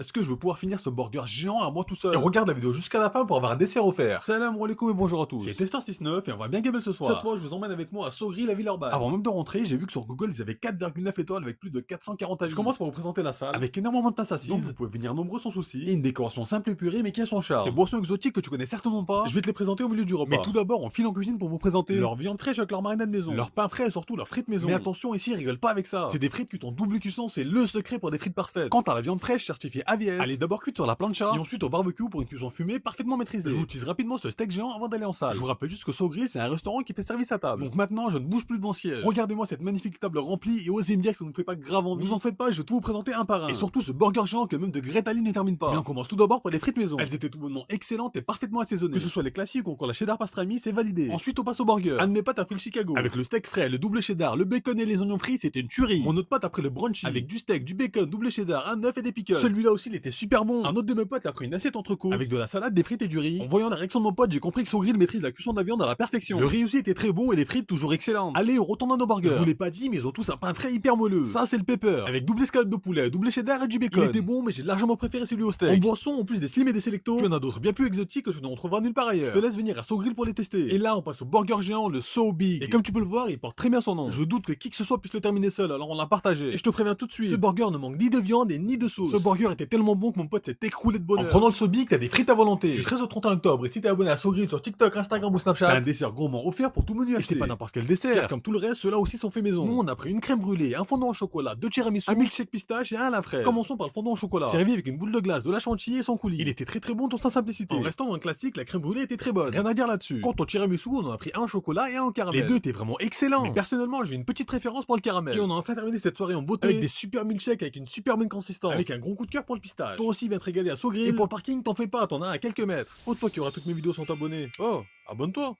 Est-ce que je vais pouvoir finir ce burger géant à moi tout seul? Et regarde la vidéo jusqu'à la fin pour avoir un dessert offert. Salam alaikum et bonjour à tous. C'est Testar69 et on va bien gamer ce soir. Cette fois, je vous emmène avec moi à Sogri la Villeurbanne. Avant même de rentrer, j'ai vu que sur Google, ils avaient 4,9 étoiles avec plus de 440 avis. Je commence par vous présenter la salle. Avec énormément de tasses assises. Donc vous pouvez venir nombreux sans souci. Et une décoration simple et purée mais qui a son charme. Ces boissons exotiques que tu connais certainement pas, je vais te les présenter au milieu du repas. Mais tout d'abord, on file en cuisine pour vous présenter leur viande fraîche avec leur marinade maison, leur pain frais et surtout leurs frites maison. Mais attention, ici, ils rigolent pas avec ça. C'est des frites cuites en double cuisson, c'est le secret pour des frites parfaites. Quant à la viande fraîche certifiée AVS, elle est d'abord cuite sur la plancha et ensuite au barbecue pour une cuisson fumée parfaitement maîtrisée. Je vous utilise rapidement ce steak géant avant d'aller en salle. Je vous rappelle juste que Sogri, c'est un restaurant qui fait service à table. Donc maintenant, je ne bouge plus de mon siège. Regardez-moi cette magnifique table remplie et osez me dire que ça ne vous fait pas grave envie. Vous en faites pas, je vais tout vous présenter un par un. Et surtout ce burger géant que même de Greta Lee ne termine pas. Mais on commence tout d'abord par les frites maison. Elles étaient tout bonnement excellentes et parfaitement assaisonnées. Que ce soit les classiques ou encore la cheddar pastrami, c'est validé. Ensuite, on passe au burger. Un de mes potes a pris le Chicago. Avec le steak frais, le double cheddar, le bacon et les oignons frits, c'était une tuerie. Mon autre pote a pris le brunchy. Avec du steak, du bacon, double cheddar, un œuf et des pickles. Celui-là aussi, il était super bon. Un autre de mes potes a pris une assiette entrecôte. Avec de la salade, des frites et du riz. En voyant la réaction de mon pote, j'ai compris que son grill maîtrise la cuisson de la viande à la perfection. Le riz aussi était très bon et les frites toujours excellentes. Allez, on retourne à nos burgers. Je vous l'ai pas dit, mais ils ont tous un pain frais hyper moelleux. Ça, c'est le pepper. Avec double escalade de poulet, double cheddar et du bacon. Il était bon, mais j'ai largement préféré celui au steak. En boisson, en plus des slim et des selectos, tu en as d'autres bien plus exotiques que ce dont on trouvera nulle part ailleurs. Je te laisse venir à Sogrill pour les tester. Et là, on passe au burger géant, le So Big. Et comme tu peux le voir, il porte très bien son nom. Je doute que qui que ce soit puisse le terminer seul, alors on l'a partagé. Et je te préviens tout de suite, ce burger ne manque ni de viande et ni de sauce. Ce burger était tellement bon que mon pote s'est écroulé de bonheur. En prenant le So Big, t'as des frites à volonté. Du 13 au 31 octobre, et si t'es abonné à Sogrill sur TikTok, Instagram ou Snapchat, t'as un dessert gourmand offert pour tout menu acheté. Et c'est pas n'importe quel dessert, car comme tout le reste, ceux-là aussi sont faits maison. Nous, on a pris une crème brûlée, un fondant au chocolat, deux tiramisu, un milkshake pistache et un à la fraise. Commençons par le fondant au chocolat. Servi avec une boule de glace, de la chantilly et son coulis. Il était très bon dans sa simplicité. En restant dans un classique, la crème brûlée était très bonne. Rien à dire là-dessus. Quant au tiramisu, on en a pris un au chocolat et un au caramel. Les deux étaient vraiment excellents. Mais personnellement, j'ai une petite préférence pour le caramel. Et on a enfin terminé cette soirée en beauté avec des super milkshakes avec une super bonne consistance. Avec un gros coup de cœur pour le pistache. Toi aussi, viens te régaler à Sogrill. Et pour le parking, t'en fais pas, t'en as à quelques mètres. Oh, toi qui auras toutes mes vidéos sans t'abonner. Oh, abonne-toi.